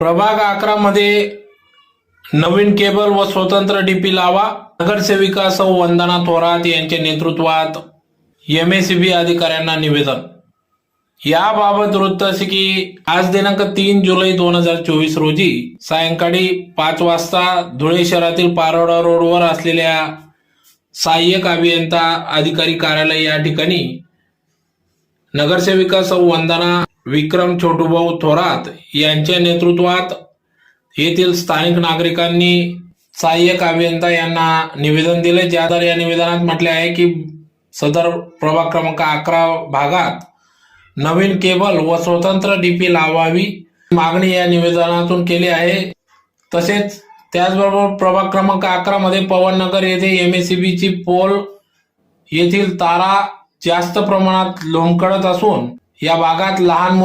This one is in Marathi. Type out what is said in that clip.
प्रभाग 11 मध्ये नवीन केबल व स्वतंत्र डीपी लावा. नगरसेविका सौ वंदना थोरात यांच्या नेतृत्वात एमएसईबी अधिकाऱ्यांना निवेदन. याबाबत वृत्त असे की आज दिनांक 3 जुलै 2024 रोजी सायंकाळी 5 वाजता धुळे शहरातील पारोडा रोडवर असलेल्या सहाय्यक अभियंता अधिकारी कार्यालय या ठिकाणी नगरसेविका सौ वंदना विक्रम छोटूभाऊ थोरात यांच्या नेतृत्वात येथील स्थानिक नागरिकांनी सहाय्यक अभियंता यांना निवेदन दिले. ज्याद्वारे या निवेदनात म्हटले आहे की सदर प्रभाग क्रमांक 11 भागात नवीन केबल व स्वतंत्र डीपी लावावी मागणी या निवेदनातून केली आहे. तसेच त्याचबरोबर प्रभाग क्रमांक 11 मध्ये पवननगर येथे एमएसईबीची पोल येथील तारा जास्त प्रमाणात लोंबकळत असून या भागात लहान